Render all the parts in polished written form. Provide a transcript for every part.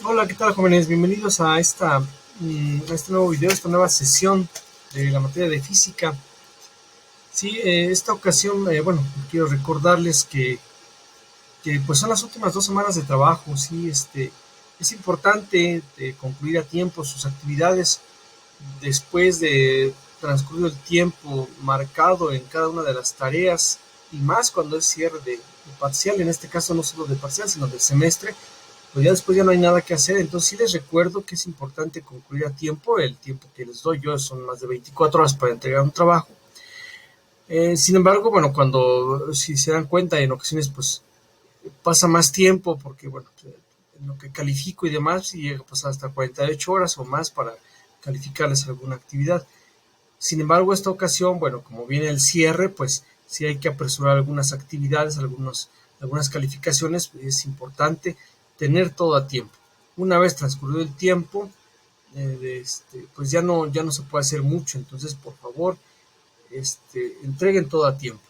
Hola, ¿qué tal, jóvenes? Bienvenidos a a este nuevo video, esta nueva sesión de la materia de física. Sí, esta ocasión, bueno, quiero recordarles que pues son las últimas 2 semanas de trabajo. Sí, es importante concluir a tiempo sus actividades después de transcurrido el tiempo marcado en cada una de las tareas, y más cuando es cierre de parcial, en este caso no solo de parcial, sino del semestre. Pues ya después ya no hay nada que hacer. Entonces sí les recuerdo que es importante concluir a tiempo. El tiempo que les doy yo son más de 24 horas para entregar un trabajo. Sin embargo, bueno, si se dan cuenta, en ocasiones pues pasa más tiempo porque, bueno, en lo que califico y demás, y llega a pasar hasta 48 horas o más para calificarles alguna actividad. Sin embargo, esta ocasión, bueno, como viene el cierre, pues sí hay que apresurar algunas actividades, algunas calificaciones. Es importante tener todo a tiempo. Una vez transcurrido el tiempo, pues ya no se puede hacer mucho. Entonces, por favor, entreguen todo a tiempo.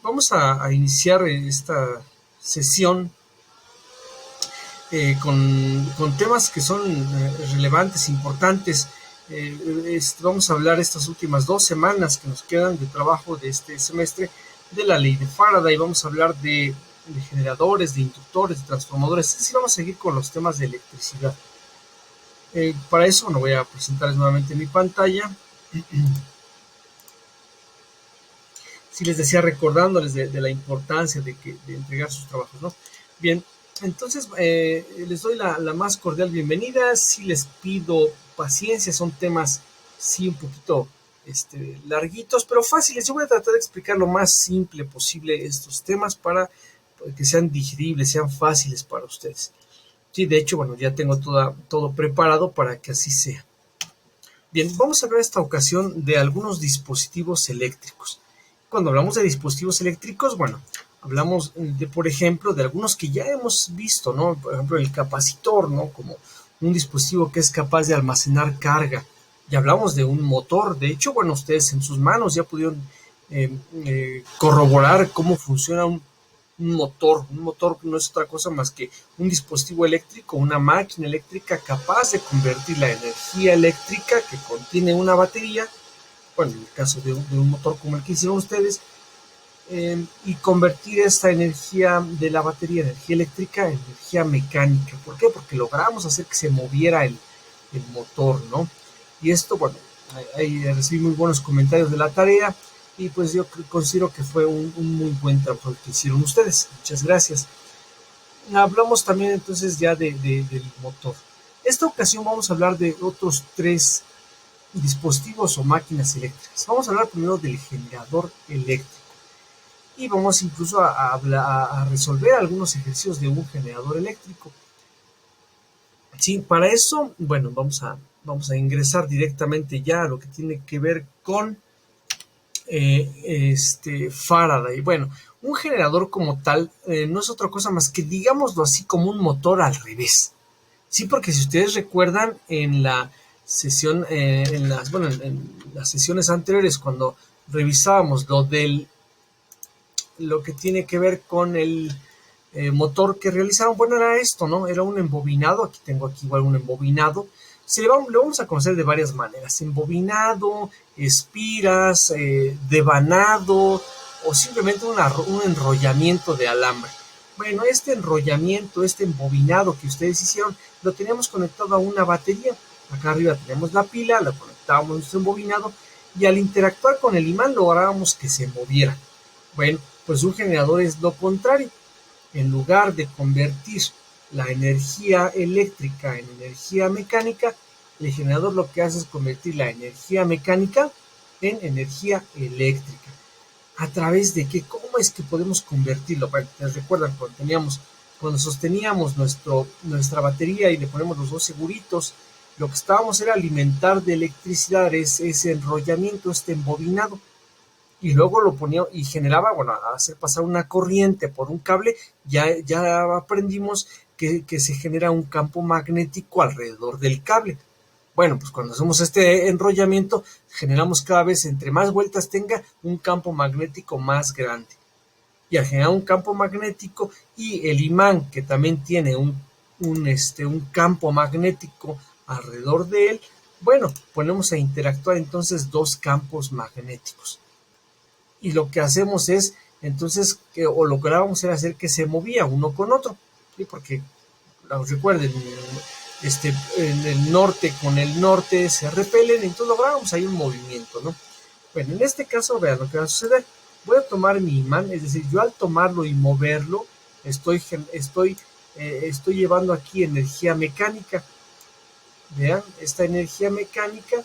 Vamos a iniciar esta sesión con temas que son relevantes, importantes. Vamos a hablar estas últimas 2 semanas que nos quedan de trabajo de este semestre de la ley de Faraday. Vamos a hablar de generadores, de inductores, de transformadores. Es decir, vamos a seguir con los temas de electricidad. Para eso, bueno, voy a presentarles nuevamente mi pantalla. Si les decía, recordándoles de la importancia de entregar sus trabajos, ¿no? Bien, entonces les doy la más cordial bienvenida. Sí les pido paciencia, son temas sí un poquito larguitos, pero fáciles. Yo voy a tratar de explicar lo más simple posible estos temas para que sean digeribles, sean fáciles para ustedes. Sí, de hecho, bueno, ya tengo todo preparado para que así sea. Bien, vamos a hablar esta ocasión de algunos dispositivos eléctricos. Cuando hablamos de dispositivos eléctricos, bueno, hablamos por ejemplo, de algunos que ya hemos visto, ¿no? Por ejemplo, el capacitor, ¿no? Como un dispositivo que es capaz de almacenar carga. Y hablamos de un motor. De hecho, bueno, ustedes en sus manos ya pudieron corroborar cómo funciona un motor. Un motor no es otra cosa más que un dispositivo eléctrico, una máquina eléctrica capaz de convertir la energía eléctrica que contiene una batería, bueno, en el caso de un motor como el que hicieron ustedes, y convertir esta energía de la batería, energía eléctrica, en energía mecánica. ¿Por qué? Porque logramos hacer que se moviera el motor, ¿no? Y esto, bueno, ahí recibí muy buenos comentarios de la tarea, y pues yo considero que fue un muy buen trabajo el que hicieron ustedes. Muchas gracias. Hablamos también entonces ya del motor. Esta ocasión vamos a hablar de otros tres dispositivos o máquinas eléctricas. Vamos a hablar primero del generador eléctrico, y vamos incluso a resolver algunos ejercicios de un generador eléctrico. Sí, para eso, bueno, vamos a ingresar directamente ya a lo que tiene que ver con Faraday. Bueno, un generador como tal no es otra cosa más que, digámoslo así, como un motor al revés. Sí, porque si ustedes recuerdan en la sesión, en las sesiones anteriores, cuando revisábamos lo que tiene que ver con el motor que realizaron, bueno, era esto, ¿no? Era un embobinado. Tengo aquí igual un embobinado. Lo vamos a conocer de varias maneras: embobinado, espiras, devanado, o simplemente un enrollamiento de alambre. Bueno, este enrollamiento, este embobinado que ustedes hicieron, lo teníamos conectado a una batería. Acá arriba tenemos la pila, la conectábamos a nuestro embobinado, y al interactuar con el imán lográbamos que se moviera. Bueno, pues un generador es lo contrario. En lugar de convertir la energía eléctrica en energía mecánica, el generador lo que hace es convertir la energía mecánica en energía eléctrica. ¿A través de qué? ¿Cómo es que podemos convertirlo? Bueno, ¿les recuerdan cuando sosteníamos nuestra batería y le ponemos los dos seguritos? Lo que estábamos era alimentar de electricidad ese enrollamiento, este embobinado, y luego lo ponía y generaba, bueno, a hacer pasar una corriente por un cable. Ya aprendimos que se genera un campo magnético alrededor del cable. Bueno, pues cuando hacemos este enrollamiento, generamos cada vez, entre más vueltas tenga, un campo magnético más grande. Y al generar un campo magnético y el imán, que también tiene un campo magnético alrededor de él, bueno, ponemos a interactuar entonces dos campos magnéticos. Y lo que hacemos es, entonces, o lo que lográbamos era hacer que se movía uno con otro, ¿sí? Porque, recuerden, en el norte con el norte se repelen, entonces logramos ahí un movimiento, ¿no? Bueno, en este caso, vean lo que va a suceder. Voy a tomar mi imán, es decir, yo al tomarlo y moverlo, estoy llevando aquí energía mecánica. Vean, esta energía mecánica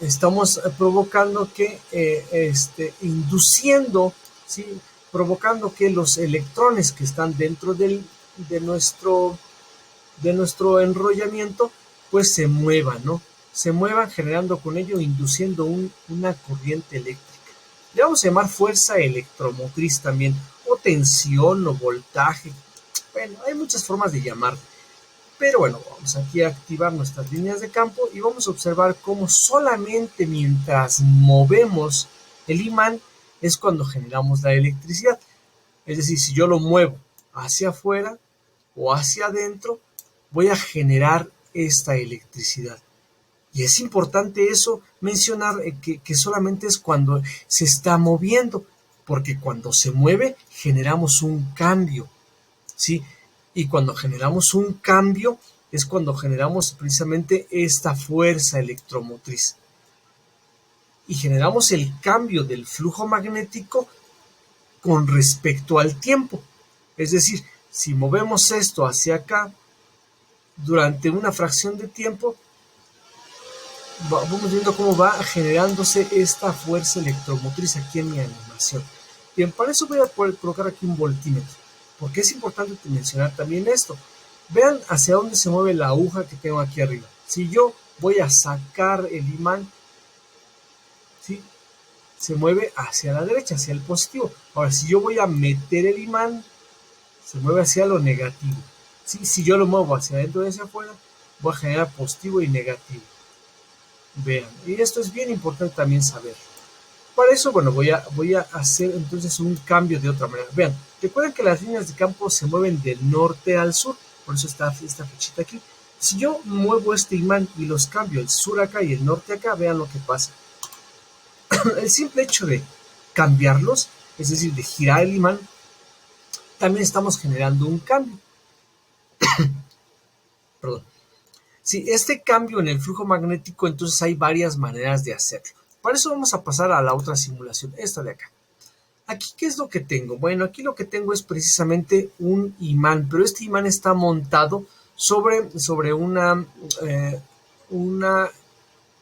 estamos provocando que, induciendo, ¿sí? Provocando que los electrones que están dentro de nuestro enrollamiento, pues se muevan, ¿no? Se muevan, generando con ello, induciendo una corriente eléctrica. Le vamos a llamar fuerza electromotriz también, o tensión, o voltaje. Bueno, hay muchas formas de llamarlo. Pero bueno, vamos aquí a activar nuestras líneas de campo y vamos a observar cómo solamente mientras movemos el imán es cuando generamos la electricidad. Es decir, si yo lo muevo hacia afuera o hacia adentro, voy a generar esta electricidad. Y es importante eso mencionar, que solamente es cuando se está moviendo, porque cuando se mueve generamos un cambio, ¿sí? Y cuando generamos un cambio es cuando generamos precisamente esta fuerza electromotriz. Y generamos el cambio del flujo magnético con respecto al tiempo. Es decir, si movemos esto hacia acá durante una fracción de tiempo, vamos viendo cómo va generándose esta fuerza electromotriz aquí en mi animación. Bien, para eso voy a poder colocar aquí un voltímetro, porque es importante mencionar también esto. Vean hacia dónde se mueve la aguja que tengo aquí arriba. Si yo voy a sacar el imán, ¿sí? Se mueve hacia la derecha, hacia el positivo. Ahora, si yo voy a meter el imán, se mueve hacia lo negativo, ¿sí? Si yo lo muevo hacia adentro y hacia afuera, voy a generar positivo y negativo. Vean, y esto es bien importante también saber. Para eso, bueno, voy a hacer entonces un cambio de otra manera. Vean, recuerden que las líneas de campo se mueven del norte al sur, por eso está esta flechita aquí. Si yo muevo este imán y los cambio el sur acá y el norte acá, vean lo que pasa. El simple hecho de cambiarlos, es decir, de girar el imán, también estamos generando un cambio. Perdón. Sí, este cambio en el flujo magnético, entonces hay varias maneras de hacerlo. Para eso vamos a pasar a la otra simulación, esta de acá. Aquí, ¿qué es lo que tengo? Bueno, aquí lo que tengo es precisamente un imán, pero este imán está montado sobre una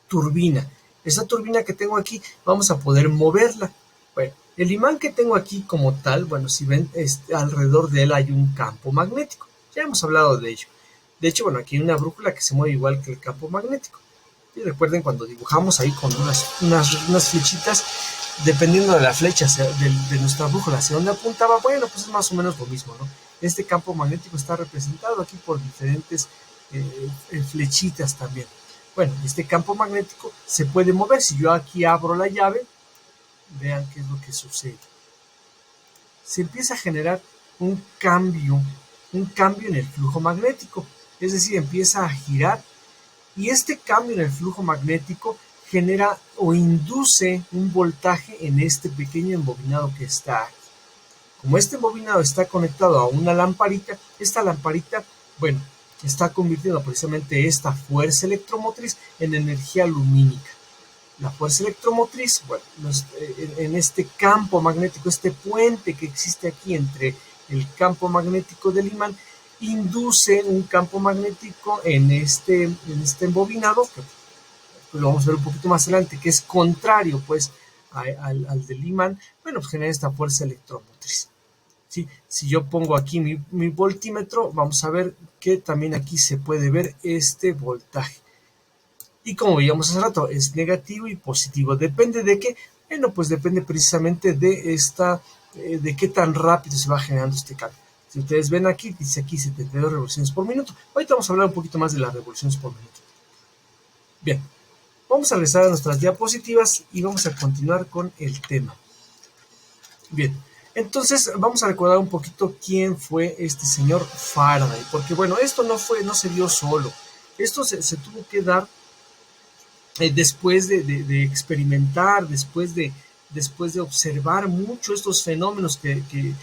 turbina. Esta turbina que tengo aquí, vamos a poder moverla. Bueno, el imán que tengo aquí como tal, bueno, si ven, alrededor de él hay un campo magnético. Ya hemos hablado de ello. De hecho, bueno, aquí hay una brújula que se mueve igual que el campo magnético. Y recuerden cuando dibujamos ahí con unas flechitas, dependiendo de la flecha de nuestra brújula hacia dónde apuntaba, bueno, pues es más o menos lo mismo, ¿no? Este campo magnético está representado aquí por diferentes flechitas también. Bueno, este campo magnético se puede mover. Si yo aquí abro la llave, vean qué es lo que sucede. Se empieza a generar un cambio en el flujo magnético. Es decir, empieza a girar y este cambio en el flujo magnético genera o induce un voltaje en este pequeño embobinado que está aquí. Como este embobinado está conectado a una lamparita, esta lamparita, bueno, está convirtiendo precisamente esta fuerza electromotriz en energía lumínica. La fuerza electromotriz, bueno, en este campo magnético, este puente que existe aquí entre el campo magnético del imán, induce un campo magnético en este embobinado, que lo vamos a ver un poquito más adelante, que es contrario pues al del imán. Bueno, pues genera esta fuerza electromotriz. ¿Sí? Si yo pongo aquí mi voltímetro, vamos a ver que también aquí se puede ver este voltaje. Y como veíamos hace rato, es negativo y positivo. ¿Depende de qué? Bueno, pues depende precisamente de qué tan rápido se va generando este cambio. Si ustedes ven aquí, dice aquí 72 revoluciones por minuto. Ahorita vamos a hablar un poquito más de las revoluciones por minuto. Bien, vamos a regresar a nuestras diapositivas y vamos a continuar con el tema. Bien, entonces vamos a recordar un poquito quién fue este señor Faraday, porque bueno, esto no se dio solo, esto se tuvo que dar después de experimentar, después de observar mucho estos fenómenos que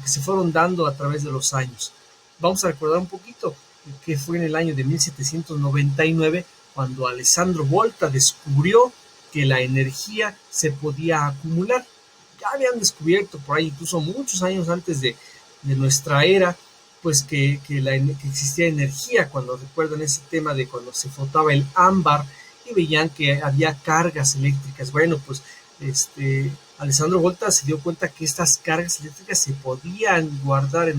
se fueron dando a través de los años. Vamos a recordar un poquito que fue en el año de 1799 cuando Alessandro Volta descubrió que la energía se podía acumular. Ya habían descubierto por ahí, incluso muchos años antes de nuestra era, pues que existía energía, cuando recuerdan ese tema de cuando se frotaba el ámbar y veían que había cargas eléctricas. Bueno, pues Alessandro Volta se dio cuenta que estas cargas eléctricas se podían guardar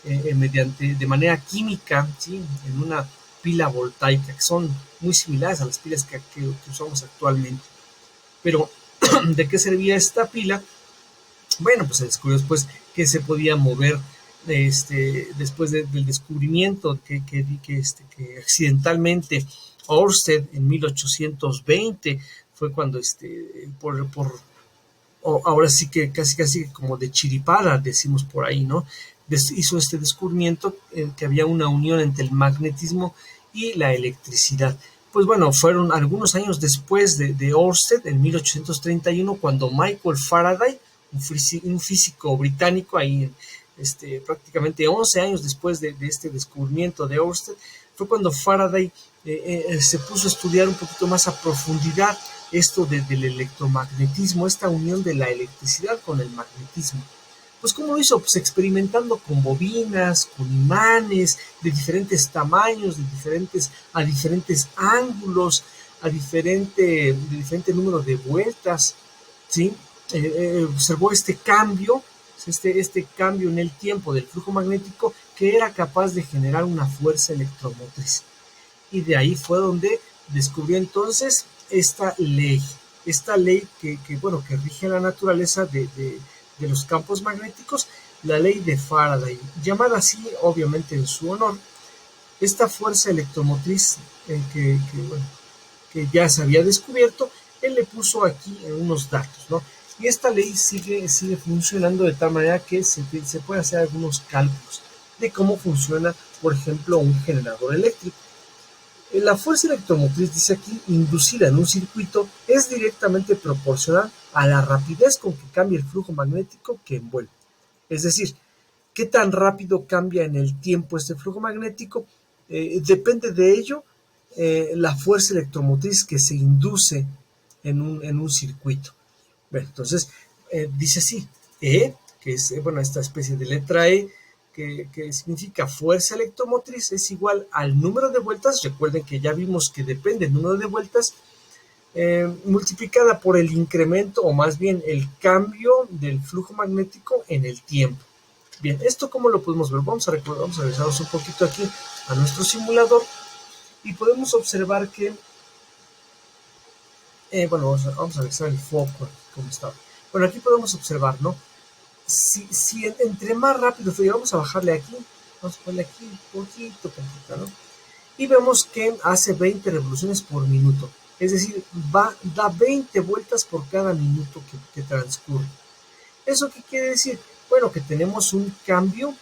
de manera química, ¿sí? En una pila voltaica, que son muy similares a las pilas que usamos actualmente. Pero, ¿de qué servía esta pila? Bueno, pues se descubrió después que se podía mover después del descubrimiento que accidentalmente Ørsted en 1820 fue cuando ahora sí que casi como de chiripada, decimos por ahí, ¿no? Hizo este descubrimiento que había una unión entre el magnetismo y la electricidad. Pues bueno, fueron algunos años después de Ørsted, en 1831, cuando Michael Faraday, un físico británico, ahí prácticamente 11 años después de este descubrimiento de Ørsted, fue cuando Faraday se puso a estudiar un poquito más a profundidad esto del electromagnetismo, esta unión de la electricidad con el magnetismo. Pues ¿cómo lo hizo? Pues experimentando con bobinas, con imanes de diferentes tamaños, a diferentes ángulos, de diferente número de vueltas, ¿sí? Observó este cambio en el tiempo del flujo magnético que era capaz de generar una fuerza electromotriz. Y de ahí fue donde descubrió entonces esta ley que rige la naturaleza de los campos magnéticos, la ley de Faraday, llamada así obviamente en su honor. Esta fuerza electromotriz bueno, que ya se había descubierto, él le puso aquí unos datos, ¿no? Y esta ley sigue funcionando de tal manera que se puede hacer algunos cálculos de cómo funciona, por ejemplo, un generador eléctrico. La fuerza electromotriz, dice aquí, inducida en un circuito es directamente proporcional a la rapidez con que cambia el flujo magnético que envuelve. Es decir, qué tan rápido cambia en el tiempo este flujo magnético, depende de ello la fuerza electromotriz que se induce en un circuito. Bueno, entonces dice así, E, que es bueno, esta especie de letra E, que significa fuerza electromotriz, es igual al número de vueltas. Recuerden que ya vimos que depende del número de vueltas, multiplicada por el incremento, o más bien el cambio del flujo magnético en el tiempo. Bien, ¿esto cómo lo podemos ver? Vamos a regresarnos un poquito aquí a nuestro simulador y podemos observar que, bueno, vamos a regresar el foco, como estaba. Bueno, aquí podemos observar, ¿no? Si entre más rápido fue, vamos a bajarle aquí, vamos a ponerle aquí un poquito, ¿no? Y vemos que hace 20 revoluciones por minuto, es decir, da 20 vueltas por cada minuto que transcurre. ¿Eso qué quiere decir? Bueno, que tenemos un cambio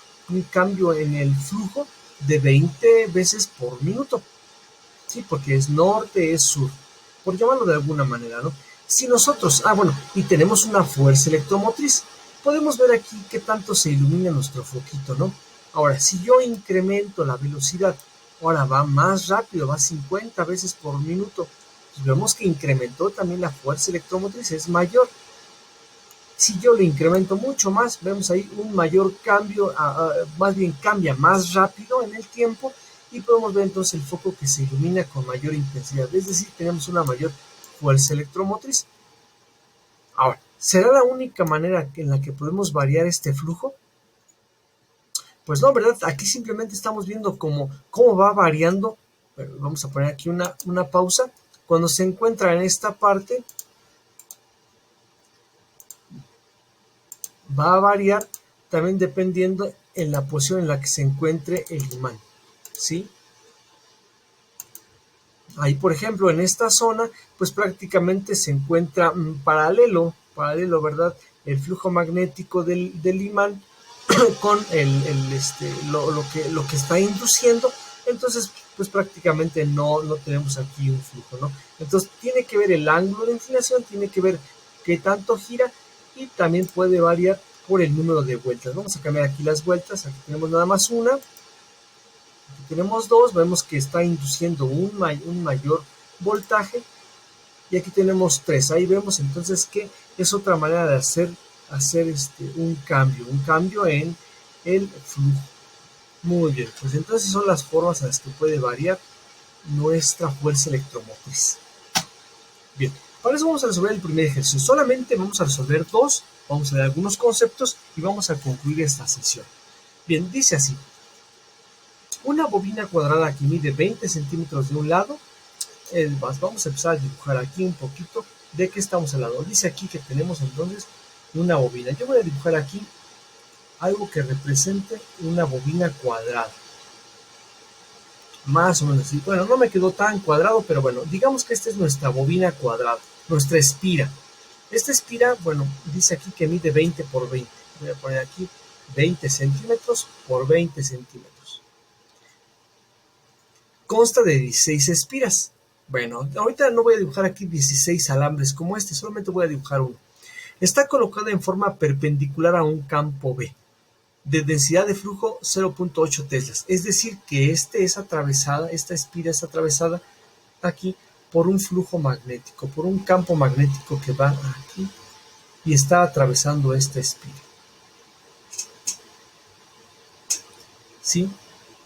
en el flujo de 20 veces por minuto, ¿sí? Porque es norte, es sur, por llamarlo de alguna manera, ¿no? Si nosotros, bueno, y tenemos una fuerza electromotriz, podemos ver aquí qué tanto se ilumina nuestro foquito, ¿no? Ahora, si yo incremento la velocidad, ahora va más rápido, va 50 veces por minuto, pues vemos que incrementó también la fuerza electromotriz, es mayor. Si yo le incremento mucho más, vemos ahí un mayor cambio, más bien cambia más rápido en el tiempo, y podemos ver entonces el foco que se ilumina con mayor intensidad, es decir, tenemos una mayor fuerza electromotriz. Ahora, ¿será la única manera en la que podemos variar este flujo? Pues no, ¿verdad? Aquí simplemente estamos viendo cómo va variando. Bueno, vamos a poner aquí una pausa. Cuando se encuentra en esta parte, va a variar también dependiendo en la posición en la que se encuentre el imán, ¿sí? Ahí, por ejemplo, en esta zona, pues prácticamente se encuentra paralelo, ¿verdad? el flujo magnético del imán con lo que está induciendo, entonces pues prácticamente no tenemos aquí un flujo, ¿no? Entonces tiene que ver el ángulo de inclinación, tiene que ver qué tanto gira y también puede variar por el número de vueltas. Vamos a cambiar aquí las vueltas, aquí tenemos nada más una, aquí tenemos dos, vemos que está induciendo un mayor voltaje y aquí tenemos tres. Ahí vemos entonces que es otra manera de hacer un cambio en el flujo. Muy bien, pues entonces son las formas en las que puede variar nuestra fuerza electromotriz. Bien, para eso vamos a resolver el primer ejercicio. Solamente vamos a resolver dos, vamos a ver algunos conceptos y vamos a concluir esta sesión. Bien, dice así. Una bobina cuadrada que mide 20 centímetros de un lado. Vamos a empezar a dibujar aquí un poquito de qué estamos hablando. Dice aquí que tenemos entonces una bobina. Yo voy a dibujar aquí algo que represente una bobina cuadrada. Más o menos así. Bueno, no me quedó tan cuadrado, pero bueno, digamos que esta es nuestra bobina cuadrada, nuestra espira. Esta espira, bueno, dice aquí que mide 20 por 20. Voy a poner aquí 20 centímetros por 20 centímetros. Consta de 16 espiras. Bueno, ahorita no voy a dibujar aquí 16 alambres como este, solamente voy a dibujar uno. Está colocada en forma perpendicular a un campo B, de densidad de flujo 0.8 teslas. Es decir, que esta espira es atravesada aquí por un flujo magnético, por un campo magnético que va aquí y está atravesando esta espira. ¿Sí?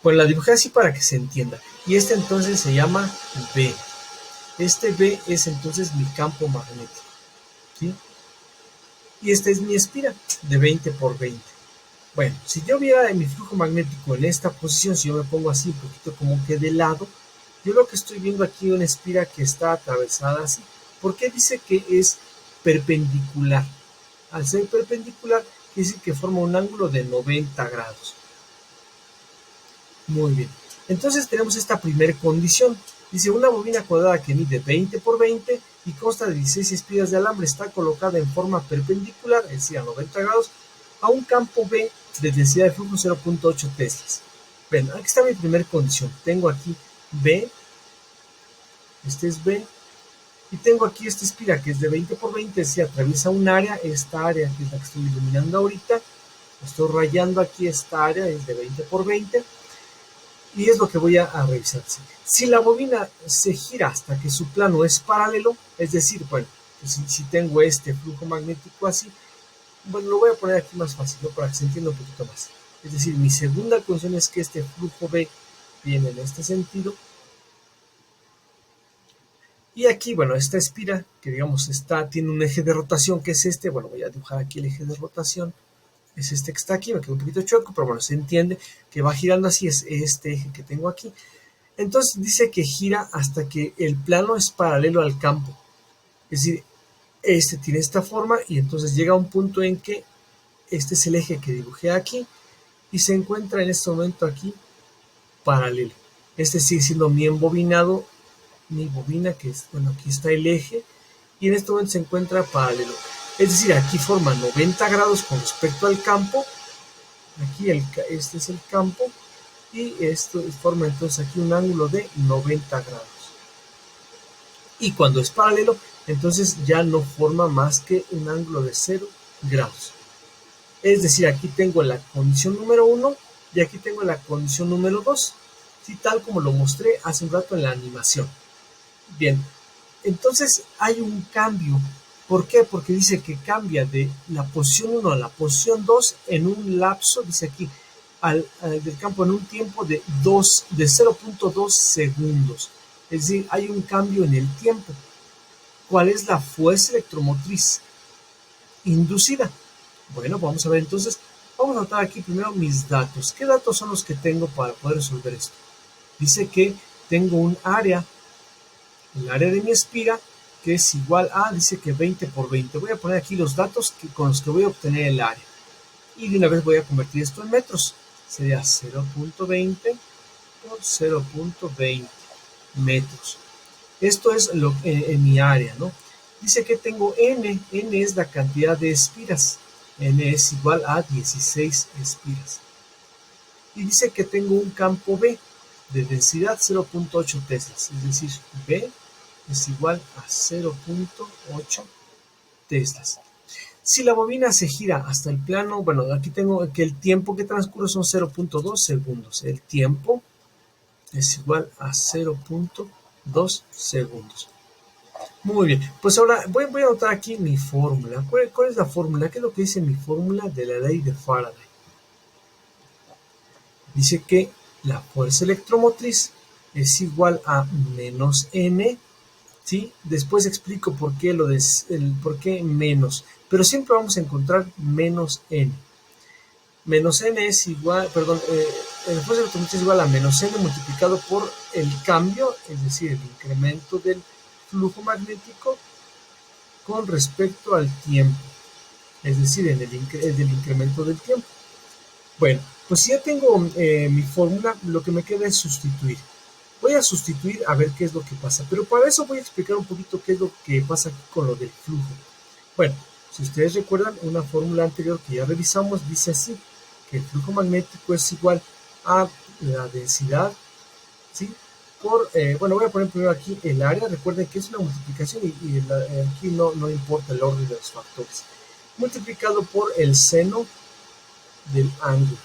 Pues la dibujé así para que se entienda. Y este entonces se llama B. Este B es entonces mi campo magnético. ¿Sí? Y esta es mi espira de 20 por 20. Bueno, si yo viera mi flujo magnético en esta posición, si yo me pongo así un poquito como que de lado, yo lo que estoy viendo aquí es una espira que está atravesada así. ¿Por qué dice que es perpendicular? Al ser perpendicular, quiere decir que forma un ángulo de 90 grados. Muy bien. Entonces tenemos esta primera condición. Dice, una bobina cuadrada que mide 20 por 20 y consta de 16 espiras de alambre está colocada en forma perpendicular, es decir, a 90 grados, a un campo B de densidad de flujo 0.8 teslas. Ven, aquí está mi primera condición. Tengo aquí B, este es B, y tengo aquí esta espira que es de 20 por 20, es decir, atraviesa un área, esta área que es la que estoy iluminando ahorita, estoy rayando aquí esta área, es de 20 por 20, y es lo que voy a revisar. Si la bobina se gira hasta que su plano es paralelo, es decir, bueno, pues si tengo este flujo magnético así, bueno, lo voy a poner aquí más fácil, ¿no? Para que se entienda un poquito más. Es decir, mi segunda condición es que este flujo B viene en este sentido. Y aquí, bueno, esta espira, que digamos tiene un eje de rotación, que es este. Bueno, voy a dibujar aquí el eje de rotación. Es este que está aquí, me quedó un poquito chueco, pero bueno, se entiende que va girando así, es este eje que tengo aquí. Entonces dice que gira hasta que el plano es paralelo al campo. Es decir, este tiene esta forma y entonces llega a un punto en que este es el eje que dibujé aquí y se encuentra en este momento aquí paralelo. Este sigue siendo mi embobinado, mi bobina, que es, bueno, aquí está el eje y en este momento se encuentra paralelo. Es decir, aquí forma 90 grados con respecto al campo. Aquí este es el campo y esto forma entonces aquí un ángulo de 90 grados. Y cuando es paralelo, entonces ya no forma más que un ángulo de 0 grados. Es decir, aquí tengo la condición número 1 y aquí tengo la condición número 2, ¿sí? Tal como lo mostré hace un rato en la animación. Bien, entonces hay un cambio. ¿Por qué? Porque dice que cambia de la posición 1 a la posición 2 en un lapso, dice aquí, del campo en un tiempo de 0.2 segundos. Es decir, hay un cambio en el tiempo. ¿Cuál es la fuerza electromotriz inducida? Bueno, vamos a ver entonces. Vamos a anotar aquí primero mis datos. ¿Qué datos son los que tengo para poder resolver esto? Dice que tengo un área, el área de mi espira, que es igual a, dice que 20 por 20. Voy a poner aquí los datos con los que voy a obtener el área. Y de una vez voy a convertir esto en metros. Sería 0.20 por 0.20 metros. Esto es en mi área, ¿no? Dice que tengo N, N es la cantidad de espiras, N es igual a 16 espiras. Y dice que tengo un campo B de densidad 0.8 teslas, es decir, B es igual a 0.8 teslas. Si la bobina se gira hasta el plano, bueno, aquí tengo que el tiempo que transcurre son 0.2 segundos. El tiempo es igual a 0.2 segundos. Muy bien, pues ahora voy a anotar aquí mi fórmula. ¿Cuál es la fórmula? ¿Qué es lo que dice mi fórmula de la ley de Faraday? Dice que la fuerza electromotriz es igual a menos N, ¿sí? Después explico por qué, por qué menos, pero siempre vamos a encontrar menos N. Menos N es igual, perdón, la fuerza electromotriz es igual a menos N multiplicado por el cambio, es decir, el incremento del flujo magnético con respecto al tiempo, es decir, en del incremento del tiempo. Bueno, pues si ya tengo mi fórmula, lo que me queda es sustituir. Voy a sustituir a ver qué es lo que pasa, pero para eso voy a explicar un poquito qué es lo que pasa aquí con lo del flujo. Bueno, si ustedes recuerdan, una fórmula anterior que ya revisamos dice así, que el flujo magnético es igual a la densidad, ¿sí? Bueno, voy a poner primero aquí el área, recuerden que es una multiplicación y aquí no importa el orden de los factores, multiplicado por el seno del ángulo.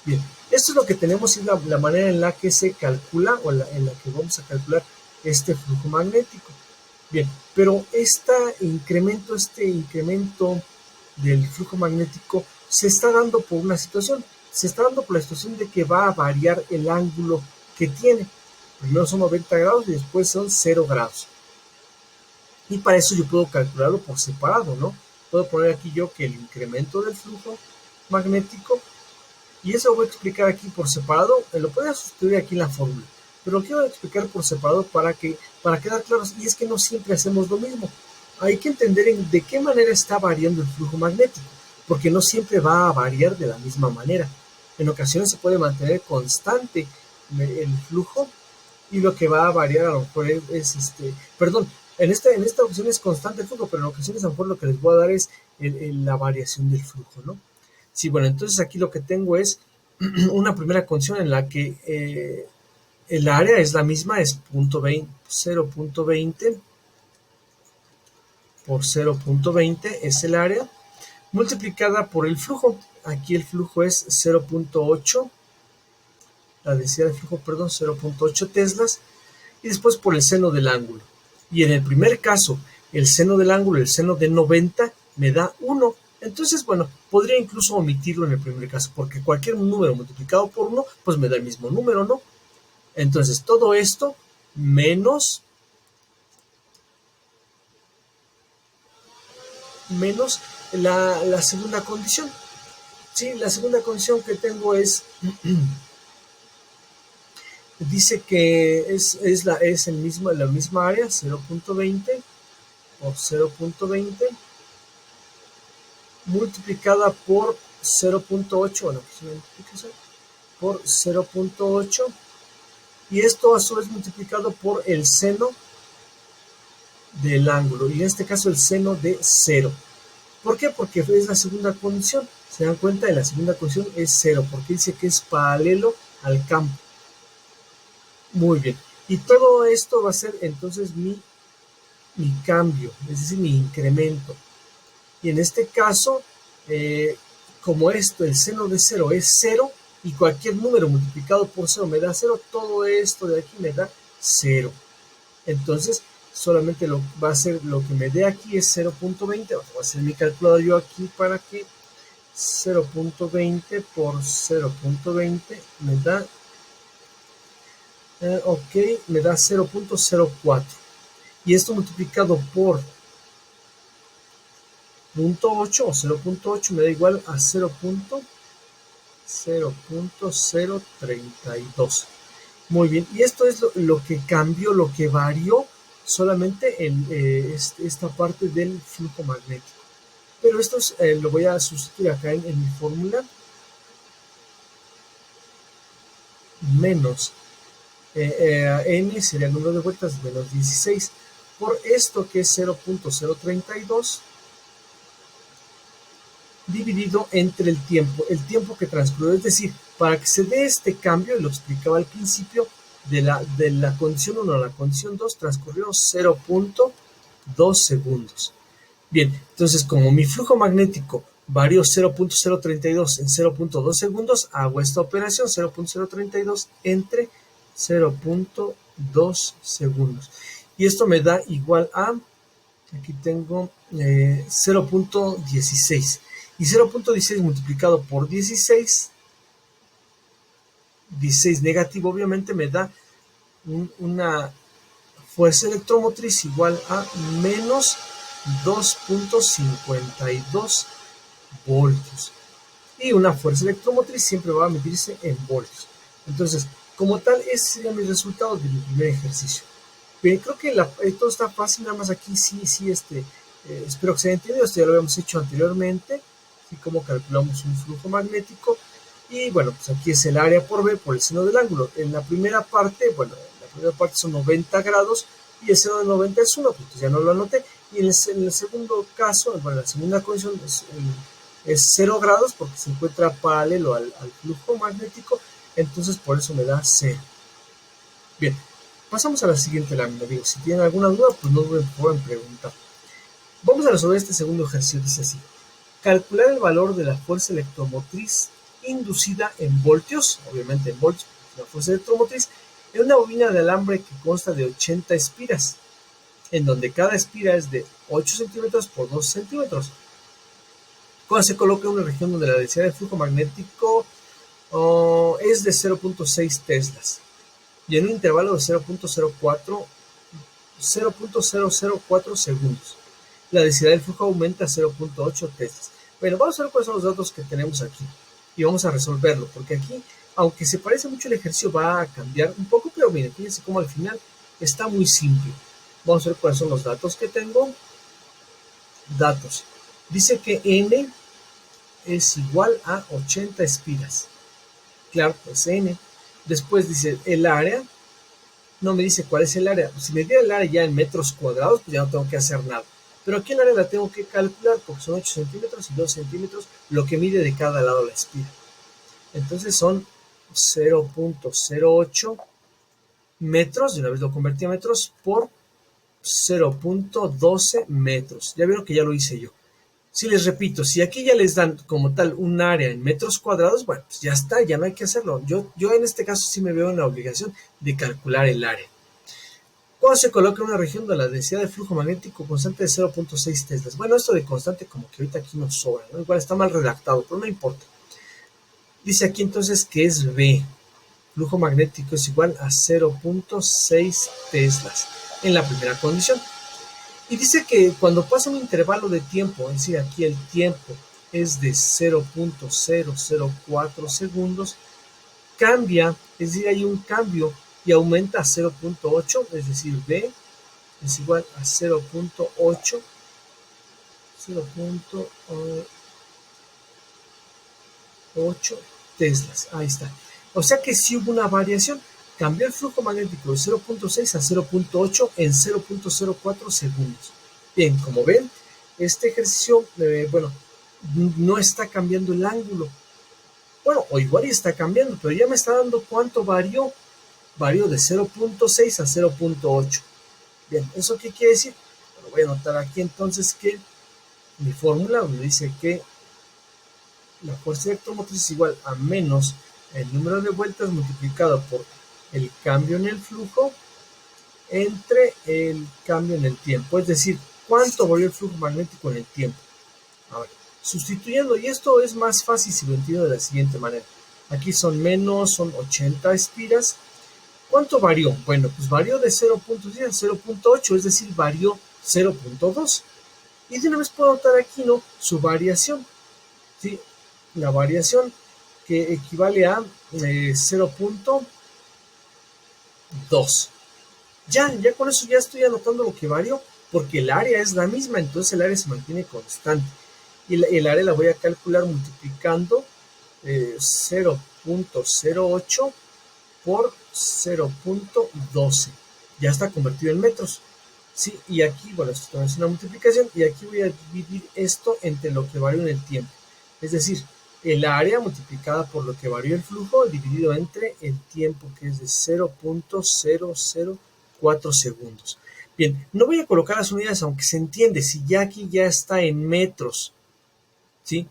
Bien, esto es lo que tenemos, es la manera en la que se calcula o en la que vamos a calcular este flujo magnético. Bien, pero este incremento del flujo magnético se está dando por una situación, se está dando por la situación de que va a variar el ángulo que tiene. Primero son 90 grados y después son 0 grados. Y para eso yo puedo calcularlo por separado, ¿no? Puedo poner aquí yo que el incremento del flujo magnético, y eso lo voy a explicar aquí por separado, lo puedo sustituir aquí en la fórmula, pero lo quiero explicar por separado para quedar claros, y es que no siempre hacemos lo mismo. Hay que entender de qué manera está variando el flujo magnético, porque no siempre va a variar de la misma manera. En ocasiones se puede mantener constante el flujo, y lo que va a variar a lo mejor perdón, en esta ocasión es constante el flujo, pero en ocasiones a lo mejor lo que les voy a dar es la variación del flujo, ¿no? Sí, bueno, entonces aquí lo que tengo es una primera condición en la que el área es la misma, es 0.20 por 0.20 es el área, multiplicada por el flujo. Aquí el flujo es 0.8, la densidad de flujo, perdón, 0.8 teslas, y después por el seno del ángulo. Y en el primer caso, el seno del ángulo, el seno de 90, me da 1. Entonces, bueno, podría incluso omitirlo en el primer caso, porque cualquier número multiplicado por 1, pues me da el mismo número, ¿no? Entonces, todo esto menos la segunda condición. Sí, la segunda condición que tengo es dice que es la misma área, 0.20 por 0.20 multiplicada por 0.8, bueno, por 0.8, y esto a su vez multiplicado por el seno del ángulo, y en este caso el seno de 0. ¿Por qué? Porque es la segunda condición. Se dan cuenta, de la segunda condición es 0, porque dice que es paralelo al campo. Muy bien. Y todo esto va a ser entonces mi cambio, es decir, mi incremento. Y en este caso, como esto, el seno de 0 es 0, y cualquier número multiplicado por 0 me da 0, todo esto de aquí me da 0. Entonces, solamente va a ser lo que me dé aquí es 0.20. Voy a hacer mi calculador yo aquí para que 0.20 por 0.20 me da, me da 0.04. Y esto multiplicado por 0.8 o 0.8 me da igual a 0.032. Muy bien, y esto es lo que cambió, lo que varió solamente en esta parte del flujo magnético. Pero esto lo voy a sustituir acá en mi fórmula. Menos n sería el número de vueltas, menos 16, por esto que es 0.032 dividido entre el tiempo que transcurrió. Es decir, para que se dé este cambio, y lo explicaba al principio, de la condición 1 a la condición 2 transcurrieron 0.2 segundos. Bien, entonces como mi flujo magnético varió 0.032 en 0.2 segundos, hago esta operación 0.032 entre 0.2 segundos. Y esto me da igual a, aquí tengo 0.16. Y 0.16 multiplicado por 16 negativo, obviamente me da una fuerza electromotriz igual a menos 2.52 voltios. Y una fuerza electromotriz siempre va a medirse en voltios. Entonces, como tal, ese sería mi resultado de mi primer ejercicio. Bien, creo que todo está fácil, nada más aquí sí, espero que se haya entendido. Esto ya lo habíamos hecho anteriormente, así como calculamos un flujo magnético. Y bueno, pues aquí es el área por B por el seno del ángulo. En la primera parte, son 90 grados y el seno de 90 es 1, pues ya no lo anoté. Y en el segundo caso, bueno, la segunda condición es 0 grados porque se encuentra paralelo al flujo magnético, entonces por eso me da 0. Bien, pasamos a la siguiente lámina. Digo, si tienen alguna duda, pues no duden en preguntar. Vamos a resolver este segundo ejercicio. Dice así: calcular el valor de la fuerza electromotriz inducida en voltios, obviamente en voltios, la fuerza electromotriz, en una bobina de alambre que consta de 80 espiras, en donde cada espira es de 8 centímetros por 2 centímetros. Cuando se coloca en una región donde la densidad de flujo magnético es de 0.6 teslas y en un intervalo de 0.004 segundos. La densidad del flujo aumenta a 0.8 teslas. Bueno, vamos a ver cuáles son los datos que tenemos aquí y vamos a resolverlo, porque aquí, aunque se parece mucho el ejercicio, va a cambiar un poco, pero miren, fíjense cómo al final está muy simple. Vamos a ver cuáles son los datos que tengo. Datos. Dice que N es igual a 80 espiras. Claro, pues N. Después dice el área. No me dice cuál es el área. Si me diera el área ya en metros cuadrados, pues ya no tengo que hacer nada. Pero aquí el área la tengo que calcular porque son 8 centímetros y 2 centímetros lo que mide de cada lado la espira. Entonces son 0.08 metros, de una vez lo convertí a metros, por 0.12 metros. Ya vieron que ya lo hice yo. Si les repito, si aquí ya les dan como tal un área en metros cuadrados, bueno, pues ya está, ya no hay que hacerlo. Yo en este caso sí me veo en la obligación de calcular el área. Cuando se coloca en una región donde la densidad de flujo magnético constante es 0.6 teslas. Bueno, esto de constante como que ahorita aquí nos sobra, ¿no? Igual está mal redactado, pero no importa. Dice aquí entonces que es B. Flujo magnético es igual a 0.6 teslas en la primera condición. Y dice que cuando pasa un intervalo de tiempo, es decir, aquí el tiempo es de 0.004 segundos, cambia, es decir, hay un cambio y aumenta a 0.8, es decir, B es igual a 0.8 teslas. Ahí está. O sea que sí hubo una variación. Cambió el flujo magnético de 0.6 a 0.8 en 0.04 segundos. Bien, como ven, este ejercicio, no está cambiando el ángulo. Bueno, o igual está cambiando, pero ya me está dando cuánto varió. Varió de 0.6 a 0.8. Bien, ¿eso qué quiere decir? Bueno, voy a anotar aquí entonces que mi fórmula donde dice que la fuerza electromotriz es igual a menos el número de vueltas multiplicado por el cambio en el flujo entre el cambio en el tiempo. Es decir, ¿cuánto varió el flujo magnético en el tiempo? A ver, sustituyendo, y esto es más fácil si lo entiendo de la siguiente manera. Aquí son 80 espiras. ¿Cuánto varió? Bueno, pues varió de 0.10 a 0.8, es decir, varió 0.2. Y de una vez puedo notar aquí, ¿no?, su variación. ¿Sí? La variación que equivale a 0.2. Ya con eso ya estoy anotando lo que varió, porque el área es la misma, entonces el área se mantiene constante. Y el área la voy a calcular multiplicando 0.08 por 0.12. Ya está convertido en metros. Sí, y aquí, bueno, esto también es una multiplicación, y aquí voy a dividir esto entre lo que varió en el tiempo. Es decir, el área multiplicada por lo que varió el flujo dividido entre el tiempo, que es de 0.004 segundos. Bien, no voy a colocar las unidades, aunque se entiende, si ya aquí ya está en metros, ¿sí?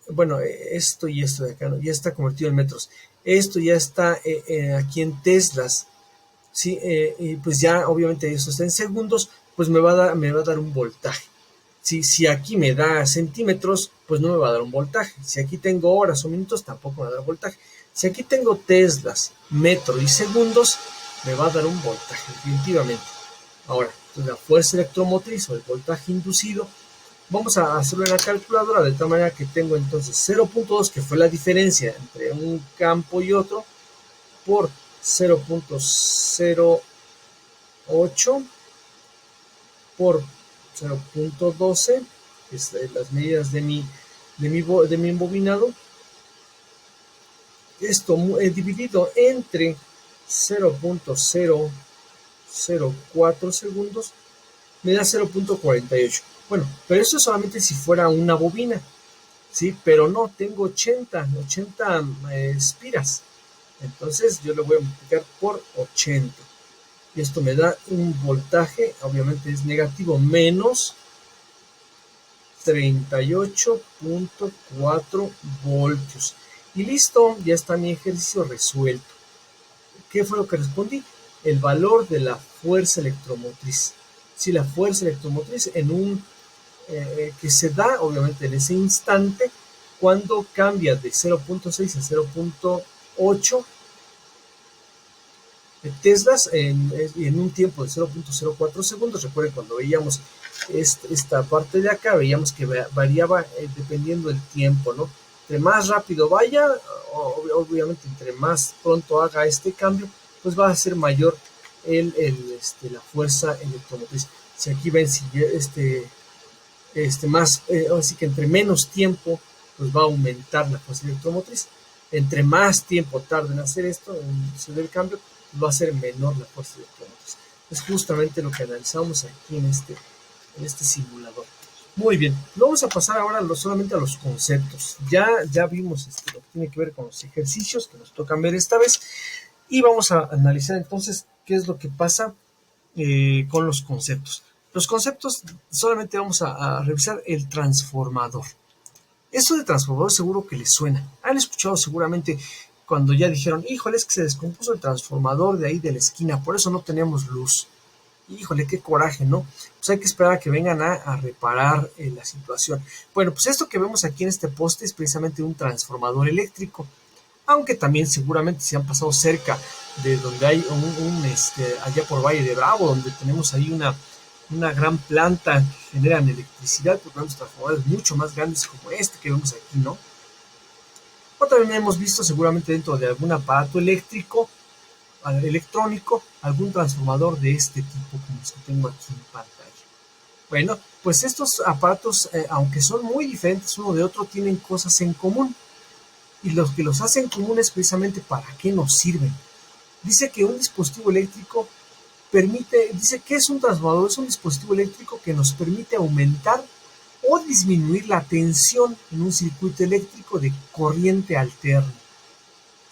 Bueno, esto y esto de acá, ¿no? Ya está convertido en metros. Esto ya está aquí en teslas, ¿sí? Y pues ya obviamente eso está en segundos, pues me va a dar un voltaje. Si aquí me da centímetros, pues no me va a dar un voltaje. Si aquí tengo horas o minutos, tampoco me va a dar voltaje. Si aquí tengo teslas, metro y segundos, me va a dar un voltaje, definitivamente. Ahora, pues la fuerza electromotriz o el voltaje inducido, vamos a hacerlo en la calculadora de tal manera que tengo entonces 0.2, que fue la diferencia entre un campo y otro, por 0.08 por 0.12, que es las medidas de mi embobinado. Esto dividido entre 0.004 segundos me da 0.48. Bueno, pero eso es solamente si fuera una bobina, ¿sí? Pero no, tengo 80 espiras. Entonces yo lo voy a multiplicar por 80. Y esto me da un voltaje, obviamente es negativo, menos 38.4 voltios. Y listo, ya está mi ejercicio resuelto. ¿Qué fue lo que respondí? El valor de la fuerza electromotriz. Si la fuerza electromotriz en un que se da obviamente en ese instante cuando cambia de 0.6 a 0.8 teslas en un tiempo de 0.04 segundos. Recuerden, cuando veíamos esta parte de acá, veíamos que variaba dependiendo del tiempo, ¿no? Entre más rápido vaya, obviamente entre más pronto haga este cambio, pues va a ser mayor la fuerza electromotriz. Si aquí ven, si más, así que entre menos tiempo, pues va a aumentar la fuerza electromotriz. Entre más tiempo tarde en hacer esto, en hacer el cambio, va a ser menor la fuerza electromotriz. Es justamente lo que analizamos aquí en este simulador. Muy bien, vamos a pasar ahora solamente a los conceptos. Ya vimos lo que tiene que ver con los ejercicios que nos tocan ver esta vez, y vamos a analizar entonces qué es lo que pasa con los conceptos. Los conceptos, solamente vamos a revisar el transformador. Esto de transformador seguro que les suena. Han escuchado seguramente cuando ya dijeron, híjole, es que se descompuso el transformador de ahí de la esquina, por eso no tenemos luz. Híjole, qué coraje, ¿no? Pues hay que esperar a que vengan a reparar la situación. Bueno, pues esto que vemos aquí en este poste es precisamente un transformador eléctrico, aunque también seguramente se han pasado cerca de donde hay allá por Valle de Bravo, donde tenemos ahí una gran planta que generan electricidad, porque vemos transformadores mucho más grandes como este que vemos aquí, ¿no? O también hemos visto seguramente dentro de algún aparato electrónico, algún transformador de este tipo como los que tengo aquí en pantalla. Bueno, pues estos aparatos, aunque son muy diferentes uno de otro, tienen cosas en común. Y los que los hacen comunes precisamente para qué nos sirven. Dice que un dispositivo eléctrico dice que es un transformador, es un dispositivo eléctrico que nos permite aumentar o disminuir la tensión en un circuito eléctrico de corriente alterna,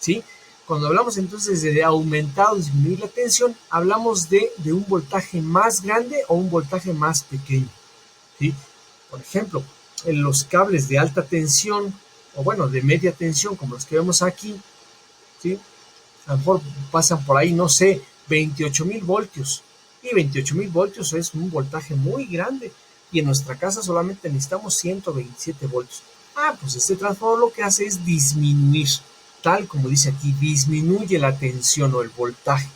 ¿sí? Cuando hablamos entonces de aumentar o disminuir la tensión, hablamos de un voltaje más grande o un voltaje más pequeño, ¿sí? Por ejemplo, en los cables de alta tensión, o bueno, de media tensión, como los que vemos aquí, ¿sí? A lo mejor pasan por ahí, no sé, 28,000 voltios. Y 28,000 voltios es un voltaje muy grande. Y en nuestra casa solamente necesitamos 127 voltios. Pues este transformador lo que hace es disminuir, tal como dice aquí, disminuye la tensión o el voltaje,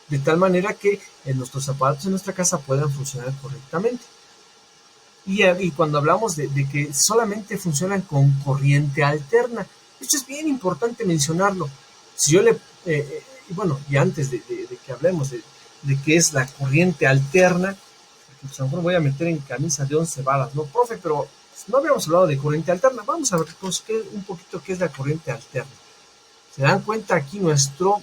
de tal manera que nuestros aparatos en nuestra casa puedan funcionar correctamente. Y cuando hablamos de que solamente funcionan con corriente alterna, esto es bien importante mencionarlo. Si yo bueno, y antes de que hablemos de qué es la corriente alterna, pues a lo mejor voy a meter en camisa de 11 varas, ¿no, profe? Pero no habíamos hablado de corriente alterna. Vamos a ver pues, un poquito qué es la corriente alterna. Se dan cuenta aquí nuestro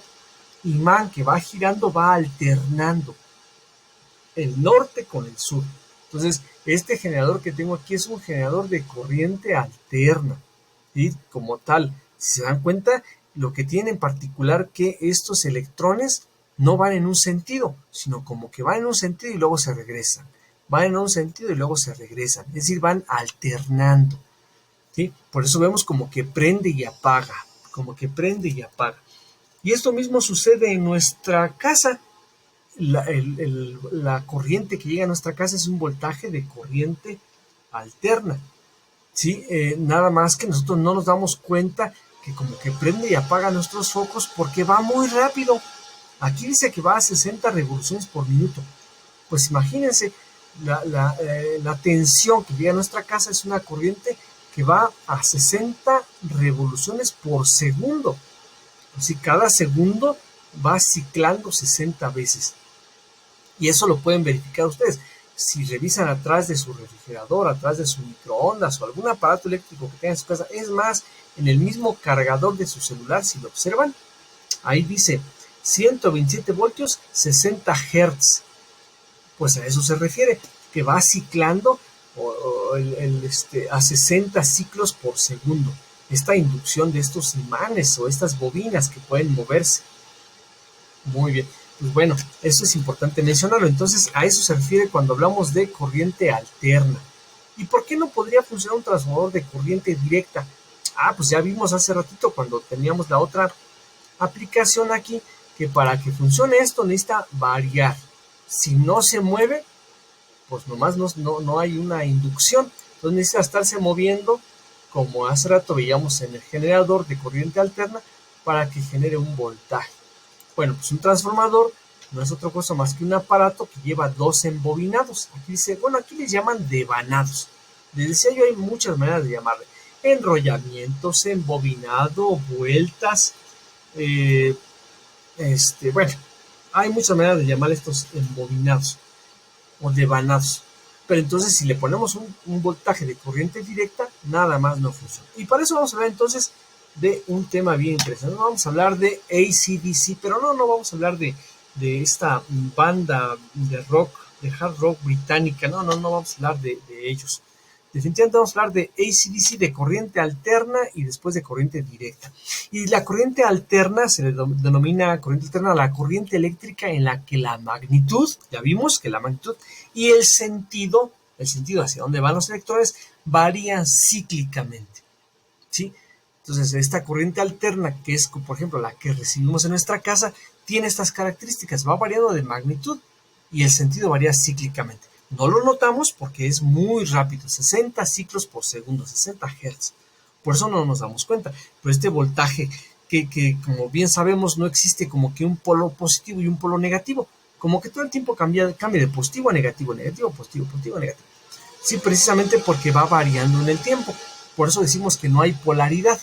imán que va girando, va alternando el norte con el sur. Entonces, este generador que tengo aquí es un generador de corriente alterna. Y como tal, si se dan cuenta, lo que tiene en particular que estos electrones no van en un sentido, sino como que van en un sentido y luego se regresan. Van en un sentido y luego se regresan. Es decir, van alternando. ¿Sí? Por eso vemos como que prende y apaga. Como que prende y apaga. Y esto mismo sucede en nuestra casa. La corriente que llega a nuestra casa es un voltaje de corriente alterna. ¿Sí? Nada más que nosotros no nos damos cuenta que como que prende y apaga nuestros focos porque va muy rápido. Aquí dice que va a 60 revoluciones por minuto. Pues imagínense, la tensión que llega a nuestra casa es una corriente que va a 60 revoluciones por segundo. Así cada segundo va ciclando 60 veces. Y eso lo pueden verificar ustedes. Si revisan atrás de su refrigerador, atrás de su microondas o algún aparato eléctrico que tenga en su casa, es más, en el mismo cargador de su celular, si lo observan, ahí dice 127 voltios, 60 Hz. Pues a eso se refiere, que va ciclando a 60 ciclos por segundo. Esta inducción de estos imanes o estas bobinas que pueden moverse. Muy bien. Pues bueno, eso es importante mencionarlo. Entonces, a eso se refiere cuando hablamos de corriente alterna. ¿Y por qué no podría funcionar un transformador de corriente directa? Pues ya vimos hace ratito cuando teníamos la otra aplicación aquí, que para que funcione esto necesita variar. Si no se mueve, pues nomás no hay una inducción. Entonces necesita estarse moviendo, como hace rato veíamos en el generador de corriente alterna, para que genere un voltaje. Bueno, pues un transformador no es otra cosa más que un aparato que lleva dos embobinados. Aquí dice, bueno, aquí les llaman devanados. Les decía yo, hay muchas maneras de llamarle. Enrollamientos, embobinado, vueltas. Bueno, hay muchas maneras de llamar estos embobinados o devanados. Pero entonces si le ponemos un voltaje de corriente directa, nada más no funciona. Y para eso vamos a hablar entonces de un tema bien interesante. Vamos a hablar de AC/DC, pero no vamos a hablar de esta banda de rock, de hard rock británica. No vamos a hablar de ellos. Definitivamente vamos a hablar de AC/DC, de corriente alterna y después de corriente directa. Y la corriente alterna se le denomina corriente alterna a la corriente eléctrica en la que la magnitud, ya vimos que la magnitud y el sentido hacia dónde van los electrones varían cíclicamente. ¿Sí? Entonces, esta corriente alterna, que es, por ejemplo, la que recibimos en nuestra casa, tiene estas características, va variando de magnitud y el sentido varía cíclicamente. No lo notamos porque es muy rápido, 60 ciclos por segundo, 60 Hz. Por eso no nos damos cuenta. Pero este voltaje, que como bien sabemos, no existe como que un polo positivo y un polo negativo. Como que todo el tiempo cambia de positivo a negativo, negativo, positivo, positivo, negativo. Sí, precisamente porque va variando en el tiempo. Por eso decimos que no hay polaridad.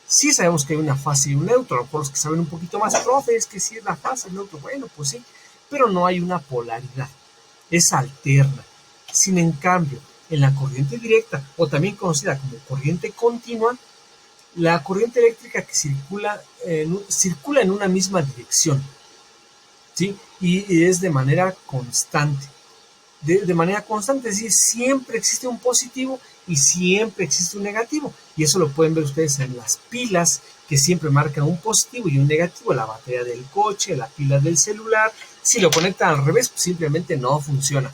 Sí sabemos que hay una fase y un neutro. Por los que saben un poquito más, profe, es que sí es la fase, el neutro. Bueno, pues sí, pero no hay una polaridad. Es alterna. Sin en cambio, en la corriente directa, o también conocida como corriente continua, la corriente eléctrica que circula en una misma dirección, ¿sí? Y es de manera constante. De manera constante, es decir, siempre existe un positivo y siempre existe un negativo. Y eso lo pueden ver ustedes en las pilas, que siempre marcan un positivo y un negativo, la batería del coche, la pila del celular. Si lo conectan al revés, pues simplemente no funciona.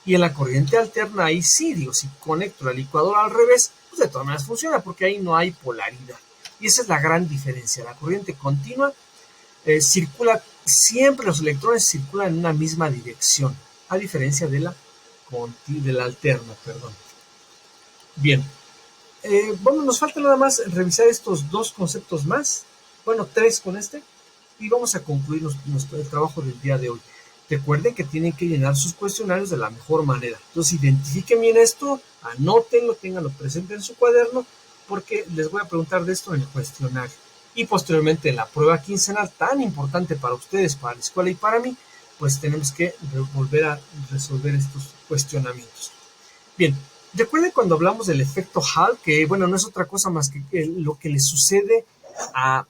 Y en la corriente alterna, ahí sí, si conecto la licuadora al revés, pues de todas maneras funciona, porque ahí no hay polaridad. Y esa es la gran diferencia. La corriente continua circula, siempre los electrones circulan en una misma dirección, a diferencia de la alterna, perdón. Bien, nos falta nada más revisar estos dos conceptos más, bueno, tres con y vamos a concluir nuestro trabajo del día de hoy. Recuerden que tienen que llenar sus cuestionarios de la mejor manera. Entonces, identifiquen bien esto, anótenlo, ténganlo presente en su cuaderno, porque les voy a preguntar de esto en el cuestionario. Y posteriormente en la prueba quincenal, tan importante para ustedes, para la escuela y para mí, pues tenemos que volver a resolver estos cuestionamientos. Bien, recuerden cuando hablamos del efecto Hall, que bueno, no es otra cosa más que lo que le sucede a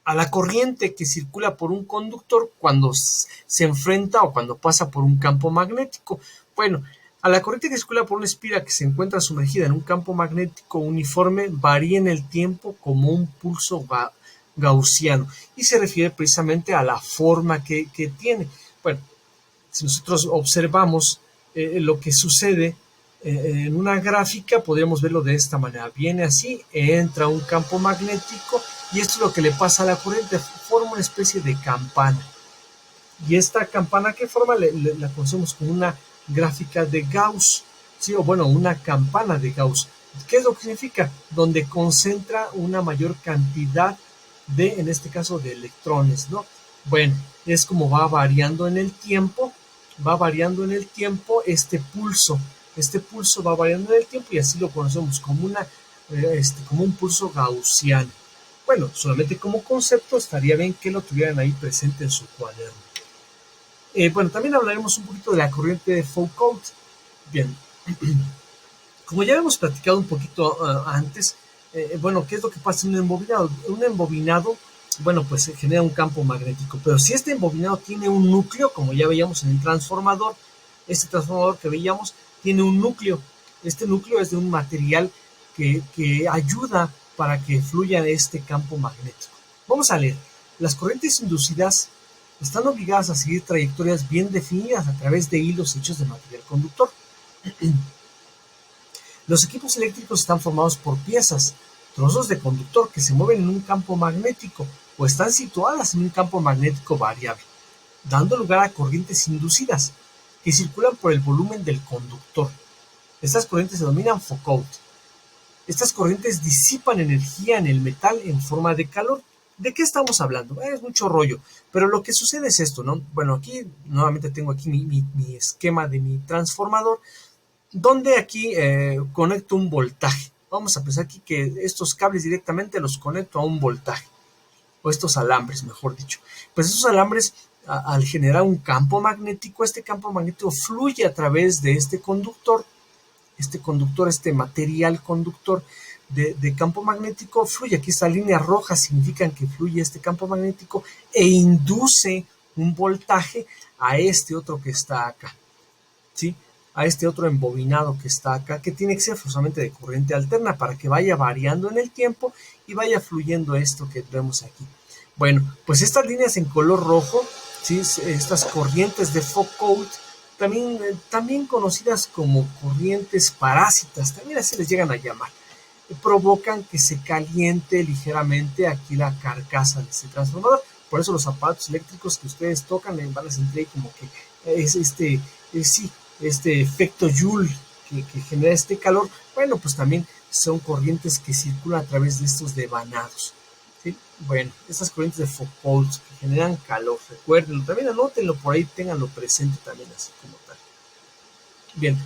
a la corriente que circula por un conductor cuando se enfrenta o cuando pasa por un campo magnético. Bueno, a la corriente que circula por una espiral que se encuentra sumergida en un campo magnético uniforme varía en el tiempo como un pulso gaussiano, y se refiere precisamente a la forma que tiene. Bueno, si nosotros observamos lo que sucede en una gráfica, podríamos verlo de esta manera. Viene así, entra un campo magnético y esto es lo que le pasa a la corriente, forma una especie de campana. Y esta campana que forma la conocemos como una gráfica de Gauss, ¿sí? O bueno, una campana de Gauss. ¿Qué es lo que significa? Donde concentra una mayor cantidad de, en este caso, de electrones, ¿no? Bueno, es como va variando en el tiempo, este pulso va variando en el tiempo y así lo conocemos como como un pulso gaussiano. Bueno, solamente como concepto estaría bien que lo tuvieran ahí presente en su cuaderno. Bueno, también hablaremos un poquito de la corriente de Foucault. Bien, como ya hemos platicado un poquito antes, bueno, ¿qué es lo que pasa en un embobinado? Un embobinado, bueno, pues se genera un campo magnético, pero si este embobinado tiene un núcleo, como ya veíamos en el transformador, este transformador que veíamos tiene un núcleo. Este núcleo es de un material que ayuda para que fluya este campo magnético. Vamos a leer. Las corrientes inducidas están obligadas a seguir trayectorias bien definidas a través de hilos hechos de material conductor. Los equipos eléctricos están formados por piezas, trozos de conductor que se mueven en un campo magnético o están situadas en un campo magnético variable, dando lugar a corrientes inducidas que circulan por el volumen del conductor. Estas corrientes se denominan Foucault. Estas corrientes disipan energía en el metal en forma de calor. ¿De qué estamos hablando? Es mucho rollo, pero lo que sucede es esto, ¿no? Bueno, aquí nuevamente tengo aquí mi esquema de mi transformador, donde aquí conecto un voltaje. Vamos a pensar aquí que estos cables directamente los conecto a un voltaje, o estos alambres, mejor dicho. Pues esos alambres, al generar un campo magnético, este campo magnético fluye a través de este conductor, este material conductor de campo magnético fluye. Aquí esta línea roja significa que fluye este campo magnético e induce un voltaje a este otro que está acá, ¿sí? A este otro embobinado que está acá, que tiene que ser forzosamente de corriente alterna para que vaya variando en el tiempo y vaya fluyendo esto que vemos aquí. Bueno, pues estas líneas en color rojo, ¿sí? Estas corrientes de Foucault, también conocidas como corrientes parásitas, también así les llegan a llamar, provocan que se caliente ligeramente aquí la carcasa de este transformador. Por eso los aparatos eléctricos que ustedes tocan van a sentir como que es este efecto Joule que genera este calor. Bueno, pues también son corrientes que circulan a través de estos devanados, ¿sí? Bueno, estas corrientes de Foucault que generan calor, recuérdenlo, también anótenlo por ahí, ténganlo presente también así como tal. Bien,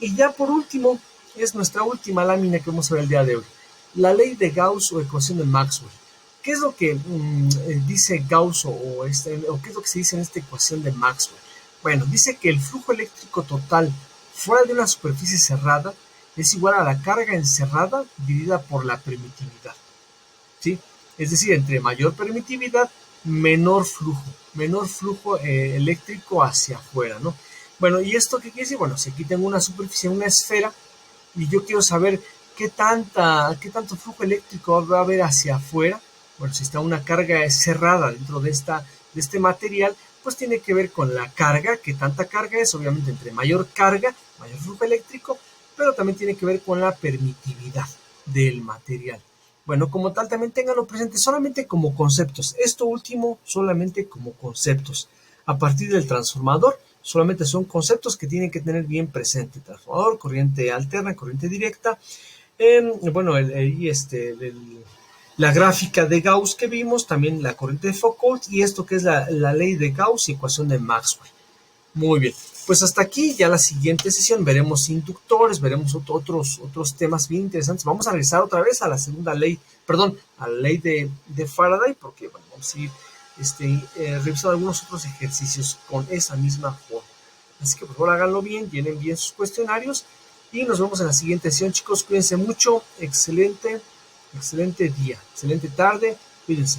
y ya por último, es nuestra última lámina que vamos a ver el día de hoy. La ley de Gauss o ecuación de Maxwell. ¿Qué es lo que dice Gauss o qué es lo que se dice en esta ecuación de Maxwell? Bueno, dice que el flujo eléctrico total fuera de una superficie cerrada es igual a la carga encerrada dividida por la permitividad, ¿sí? Es decir, entre mayor permitividad, menor flujo eléctrico hacia afuera, ¿no? Bueno, ¿y esto qué quiere decir? Bueno, si aquí tengo una superficie, una esfera, y yo quiero saber qué tanto flujo eléctrico va a haber hacia afuera. Bueno, si está una carga cerrada dentro de este material, pues tiene que ver con la carga, qué tanta carga es, obviamente entre mayor carga, mayor flujo eléctrico, pero también tiene que ver con la permitividad del material. Bueno, como tal, también ténganlo presente solamente como conceptos. Esto último solamente como conceptos. A partir del transformador, solamente son conceptos que tienen que tener bien presente. Transformador, corriente alterna, corriente directa. Bueno, la gráfica de Gauss que vimos, también la corriente de Foucault y esto que es la ley de Gauss y ecuación de Maxwell. Muy bien, pues hasta aquí ya la siguiente sesión veremos inductores, veremos otros temas bien interesantes. Vamos a regresar otra vez a la segunda ley, perdón, a la ley de Faraday, porque bueno, vamos a ir revisando algunos otros ejercicios con esa misma forma. Así que por favor háganlo bien, llenen bien sus cuestionarios y nos vemos en la siguiente sesión, chicos. Cuídense mucho, excelente día, excelente tarde, cuídense.